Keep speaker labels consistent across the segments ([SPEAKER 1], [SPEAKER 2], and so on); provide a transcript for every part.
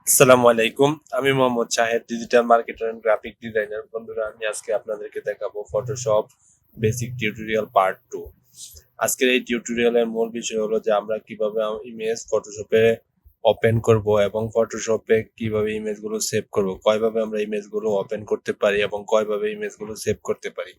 [SPEAKER 1] আসসালামু আলাইকুম। আমি Mohammad Shahed, digital marketer and graphic designer. বন্ধুরা, আমি আজকে আপনাদেরকে দেখাবো ফটোশপ বেসিক টিউটোরিয়াল পার্ট 2। আজকের এই টিউটোরিয়ালের মূল বিষয় হলো যে আমরা কিভাবে ইমেজ ফটোশপে ওপেন করব এবং ফটোশপে কিভাবে ইমেজগুলো সেভ করব, কয়ভাবে আমরা ইমেজগুলো ওপেন করতে পারি এবং কয়ভাবে ইমেজগুলো সেভ করতে পারি।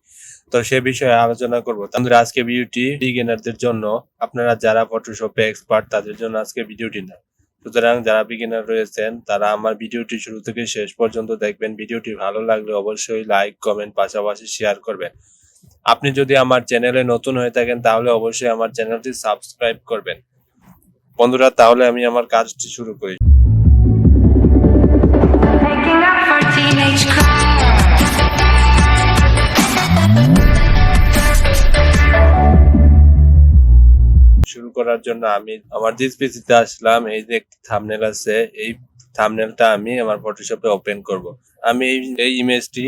[SPEAKER 1] তো সে বিষয়ে আলোচনা করব। বন্ধুরা, আজকে ভিডিওটি বিগিনারদের জন্য, আপনারা যারা ফটোশপে এক্সপার্ট তাদের জন্য আজকে ভিডিওটি না। সুতরাং যারা বিগিনার রয়েছেন তারা আমার ভিডিওটি শুরু থেকে শেষ পর্যন্ত দেখবেন। ভিডিওটি ভালো লাগলে অবশ্যই লাইক, কমেন্ট, পাশাপাশি শেয়ার করবেন। আপনি যদি আমার চ্যানেলে নতুন হয়ে থাকেন তাহলে অবশ্যই আমার চ্যানেলটি সাবস্ক্রাইব করবেন। বন্ধুরা, তাহলে আমি আমার কাজটি শুরু করি। শুরু করার জন্য আমি আমার দিস পিসিতে আসলাম। এই যে একটি থাম্বনেল আছে, এই থাম্বনেলটা আমি আমার ফটোশপে ওপেন করব। আমি এই ইমেজটি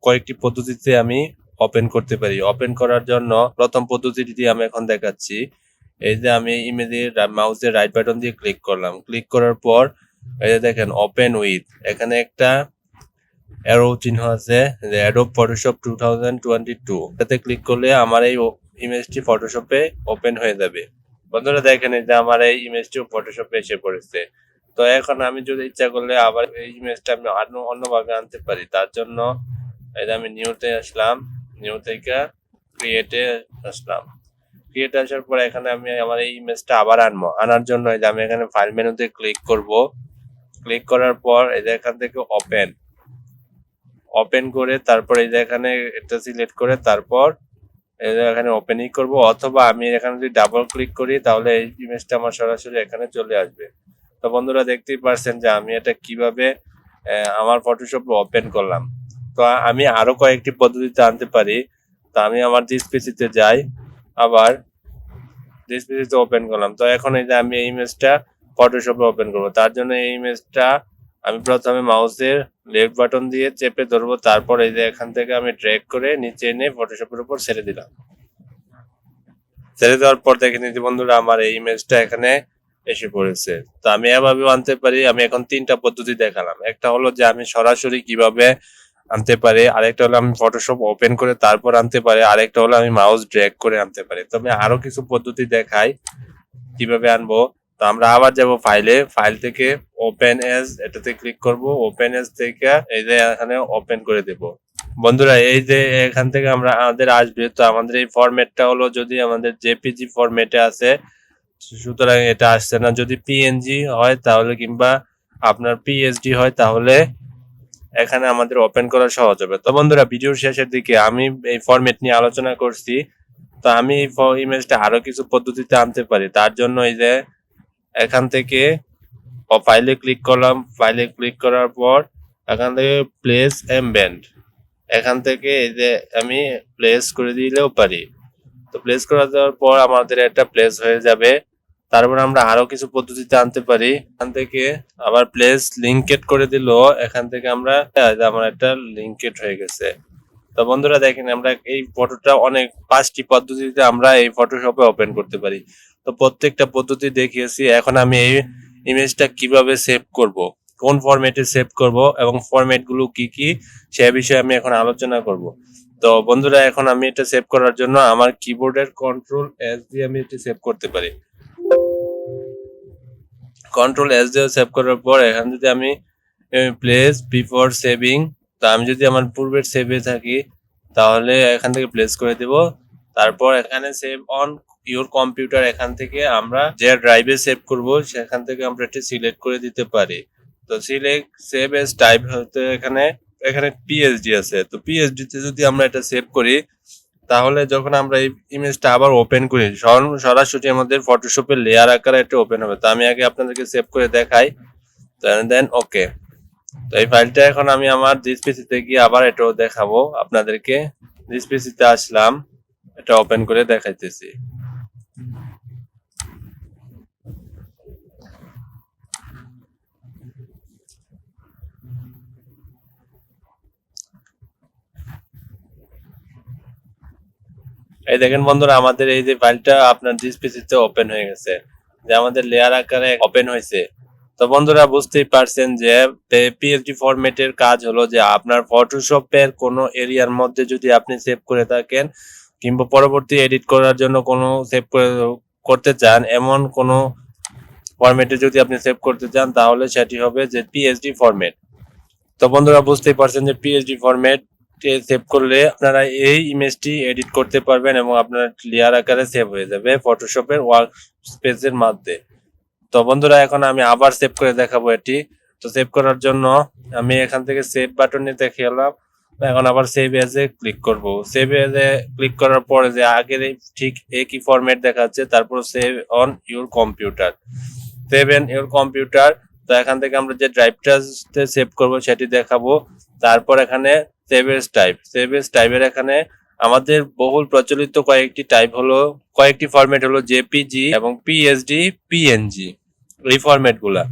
[SPEAKER 1] কয়েকটি পদ্ধতিতে আমি ওপেন করতে পারি। ওপেন করার জন্য প্রথম পদ্ধতিটি আমি এখন দেখাচ্ছি। এই যে আমি ইমেজের মাউসের রাইট বাটন দিয়ে ক্লিক করলাম। ক্লিক করার পর এই যে দেখেন ওপেন উইথ, এখানে একটা অ্যারো চিহ্ন আছে, যে Adobe Photoshop 2022, এটাতে ক্লিক করলে আমার এই ইমেজটি ফটোশপে ওপেন হয়ে যাবে। বন্ধুরা দেখেন, এই যে আমার এই ইমেজটি ফটোশপে এসে পড়েছে। তো এখন আমি যদি ইচ্ছা করলে আবার এই ইমেজটা আমি অন্যভাবে আনতে পারি। তার জন্য এই যে আমি নিউতে আসলাম, নিউ থেকে ক্রিয়েটে আসলাম। ক্রিয়েটে আসার পর এখানে আমি আমার এই ইমেজটা আবার আনবো। আনার জন্য এই যে আমি এখানে ফাইল মেনুতে ক্লিক করব। ক্লিক করার পর এই যে এখান থেকে ওপেন করে তারপর এই যে এখানে এটা সিলেক্ট করে তারপর এই যে এখানে ওপেনই করব, অথবা আমি এখানে যদি ডাবল ক্লিক করি তাহলে এই ইমেজটা আমার সরাসরি এখানে চলে আসবে। তো বন্ধুরা, দেখতেই পারছেন যে আমি এটা কিভাবে আমার ফটোশপে ওপেন করলাম। তো আমি আরো কয়েকটি পদ্ধতিতে আনতে পারি। তো আমি আমার দিস পিসিতে যাই, আবার দিস পিসিতে ওপেন করলাম। তো এখন এই যে আমি এই ইমেজটা ফটোশপে ওপেন করব। তার জন্য এই ইমেজটা আমি প্রথমে মাউসের লেফট বাটন দিয়ে চেপে ধরবো, তারপর এই যে এখান থেকে আমি ড্র্যাগ করে নিচে এনে ফটোশপের উপর ছেড়ে দিলাম। ছেড়ে দেওয়ার পর দেখে নিতে বন্ধুরা, আমার এই ইমেজটা এখানে এসে পড়েছে। তো আমি এভাবেও আনতে পারি। আমি এখন তিনটা পদ্ধতি দেখালাম। একটা হলো যে আমি সরাসরি কিভাবে আনতে পারি, আরেকটা হলো আমি ফটোশপ ওপেন করে তারপর আনতে পারি, আরেকটা হলো আমি মাউস ড্র্যাগ করে আনতে পারি। তবে আরো কিছু পদ্ধতি দেখাই কিভাবে আনবো। তো আমরা আবার যাব ফাইল থেকে ওপেন এজ, এটাতে ক্লিক করব। ওপেন এজ থেকে এই যে এখানে ওপেন করে দেব। বন্ধুরা, এই যে এখান থেকে আমাদের আসবে, তো আমাদের এই ফরম্যাটটা হলো, যদি আমাদের জেপিজি ফরম্যাটে আছে সুতরাং এটা আসছে না। যদি পিএনজি হয় তাহলে, কিংবা আপনার পিএসডি হয় তাহলে এখানে আমাদের ওপেন করা সহজ হবে। তো বন্ধুরা, ভিডিওর শেষের দিকে আমি এই ফরম্যাট নিয়ে আলোচনা করছি। তো আমি এই ইমেজটা আরো কিছু পদ্ধতিতে আনতে পারি। তার জন্য এই যে এখান থেকে ফাইলে ক্লিক করলাম। ফাইলে ক্লিক করার পর এখান থেকে প্লেস এমবেড, এখান থেকে এই যে আমি প্লেস করে দিলেও পারি। তো প্লেস করে দেওয়ার পর আমাদের একটা প্লেস হয়ে যাবে। তারপর আমরা আরো কিছু পদ্ধতিতে আনতে পারি। এখান থেকে আবার প্লেস লিঙ্কেট করে দিল, এখান থেকে আমরা আমার একটা লিঙ্কেট হয়ে গেছে। তো বন্ধুরা দেখেন, আমরা এই ফটোটা অনেক 5টি পদ্ধতিতে আমরা এই ফটোশপে ওপেন করতে পারি। তো প্রত্যেকটা পদ্ধতি দেখিয়েছি। এখন আমি এই ইমেজটা কিভাবে সেভ করব, কোন ফরম্যাটে সেভ করব এবং ফরম্যাট গুলো কি কি সে বিষয়ে আমি এখন আলোচনা করব। তো বন্ধুরা, এখন আমি এটা সেভ করার জন্য আমার কিবোর্ডের কন্ট্রোল এস দিয়ে আমি এটা সেভ করতে পারি। কন্ট্রোল এস দিয়ে সেভ করার পর এখান যদি আমি প্লেস বিফোর সেভিং, তো আমি যদি আমার পূর্বের সেভে থাকি তাহলে এখান থেকে প্লেস করে দেব। তারপর এখানে সেভ অন ইউর কম্পিউটার, এখান থেকে আমরা যে ড্রাইভে সেভ করব সেখান থেকে আমরা এটা সিলেক্ট করে দিতে পারি। তো সিলেক্ট সেভ এজ টাইপ হতে এখানে পিএসডি আছে। তো পিএসডি তে যদি আমরা এটা সেভ করি তাহলে যখন আমরা এই ইমেজটা আবার ওপেন করি সরাসরি আমাদের ফটোশপের লেয়ার আকারে এটা ওপেন হবে। তো আমি আগে আপনাদেরকে সেভ করে দেখাই, দেন ওকে। তো এই ফাইলটা এখন আমি আমার দিস পিসিতে গিয়ে আবার এটাও দেখাবো আপনাদেরকে। দিস পিসিতে আসলাম, এটা ওপেন করে দেখাইতেছি। এই দেখেন বন্ধুরা, আমাদের এই যে ফাইলটা আপনার দিস পিসিতে ওপেন হয়ে গেছে, যে আমাদের লেয়ার আকারে ওপেন হয়েছে। তো তো বন্ধুরা বুঝতেই পারছেন যে পিএসডি ফরম্যাটের কাজ হলো যে আপনার ফটোশপের কোনো এরিয়ার মধ্যে যদি আপনি সেভ করে থাকেন কিংবা পরবর্তী এডিট করার জন্য কোনো সেভ করতে চান, এমন কোনো ফরম্যাটে যদি আপনি সেভ করতে চান তাহলে সেটি হবে যে পিএসডি ফরম্যাট। তো বন্ধুরা বুঝতেই পারছেন যে পিএসডি ফরম্যাট সেভ করলে আপনারা এই ইমেজটি এডিট করতে পারবেন এবং আপনার ক্লিয়ার আকারে সেভ হয়ে যাবে ফটোশপের ওয়ার্ক স্পেসের মধ্যে। তো বন্ধুরা এখন আমি আবার সেভ করে দেখাবো এটি। তো সেভ করার জন্য আমি এখান থেকে সেভ বাটনে দেখে এলাম, এখন আবার সেভ এজ এ ক্লিক করব। সেভ এজ এ ক্লিক করার পরে যে আগের ঠিক একই ফরম্যাট দেখাচ্ছে, তারপর save on your computer, save on your computer. তো এখান থেকে আমরা যে ড্রাইভটাতে সেভ করব সেটি দেখাবো। তারপর এখানে save age type, save age টাইপের এখানে আমাদের বহুল প্রচলিত কয়েকটি ফরম্যাট হলো জেপিজি এবং পিএসডি, পিএনজি, এই ফরম্যাট গুলা।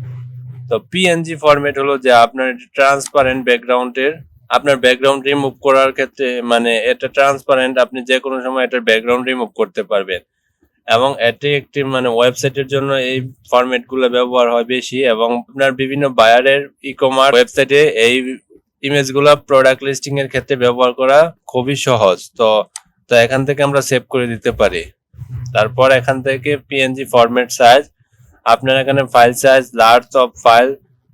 [SPEAKER 1] তো পিএনজি ফরম্যাট হলো যে আপনার ট্রান্সপারেন্ট ব্যাকগ্রাউন্ডের, আপনার ব্যাকগ্রাউন্ড রিমুভ করার ক্ষেত্রে মানে এটা ট্রান্সপারেন্ট, আপনি যে কোনো সময় এটার ব্যাকগ্রাউন্ড রিমুভ করতে পারবেন এবং এটি একটি মানে ওয়েবসাইটের জন্য এই ফরম্যাট গুলো ব্যবহার হয় বেশি এবং আপনার বিভিন্ন বায়ারের ই-কমার্স ওয়েবসাইটে এই ইমেজগুলো প্রোডাক্ট লিস্টিং এর ক্ষেত্রে ব্যবহার করা খুবই সহজ। তো এখান থেকে আমরা সেভ করে দিতে পারি। তারপর এখান থেকে পিএনজি ফরম্যাট সাইজ, আপনার এখানে file size large of file,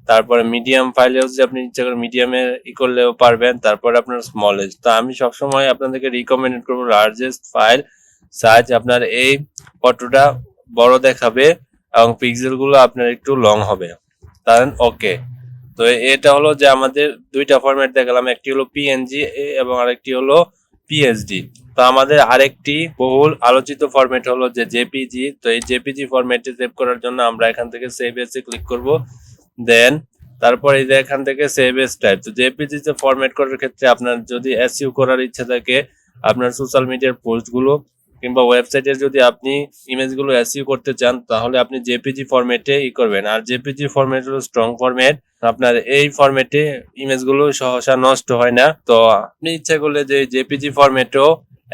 [SPEAKER 1] তারপরে মিডিয়াম ফাইলে হচ্ছে আপনি ইচ্ছা করে মিডিয়ামে করলেও পারবেন, তারপর আপনার স্মলেজ। তো আমি সবসময় আপনাদেরকে রিকমেন্ড করবো লার্জেস্ট ফাইল সাইজ, আপনার এই ফটোটা বড় দেখাবে এবং পিক্সেলগুলো আপনার একটু লং হবে। তাহলে ওকে। তো এটা হলো যে আমাদের দুইটা ফরম্যাট দেখালাম, একটি হলো পিএনজি এবং আরেকটি হলো পিএসডি। তো আমাদের আরেকটি বহুল আলোচিত ফরম্যাট হলো যে জেপিজি। তো এই জেপিজি ফরম্যাটে সেভ করার জন্য আমরা এখান থেকে সেভ এসে ক্লিক করব, দেন তারপর এই যে এখান থেকে সেভ এস টাইপ। তো জেপিজি তে ফরম্যাট করার ক্ষেত্রে আপনার যদি এসইও করার ইচ্ছা থাকে, আপনার সোশ্যাল মিডিয়ার পোস্টগুলো কিংবা ওয়েবসাইটে যদি আপনি ইমেজগুলো এসইও করতে চান তাহলে আপনি জেপিজি ফরম্যাটে করবেন। আর জেপিজি ফরম্যাট হলো স্ট্রং ফরম্যাট, আপনার এই ফরম্যাটে ইমেজগুলো সহসা নষ্ট হয় না। তো আপনি ইচ্ছা করলে যে জেপিজি ফরম্যাটও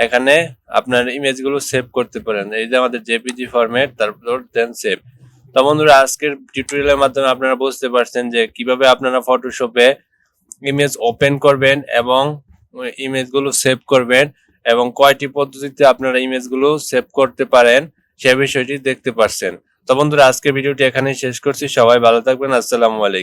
[SPEAKER 1] এখানে আপনার ইমেজগুলো সেভ করতে পারেন। এই যে আমাদের জেপিজি ফরম্যাট, তারপর দেন সেভ। তো বন্ধুরা আজকের টিউটোরিয়ালের মাধ্যমে আপনারা বুঝতে পারছেন যে কিভাবে আপনারা ফটোশপে ইমেজ ওপেন করবেন এবং ইমেজগুলো সেভ করবেন এবং কয়টি পদ্ধতিতে আপনারা ইমেজগুলো সেভ করতে পারেন সে বিষয়টি দেখতে পারছেন। তো বন্ধুরা আজকের ভিডিওটি এখানেই শেষ করছি। সবাই ভালো থাকবেন। আসসালামু আলাইকুম।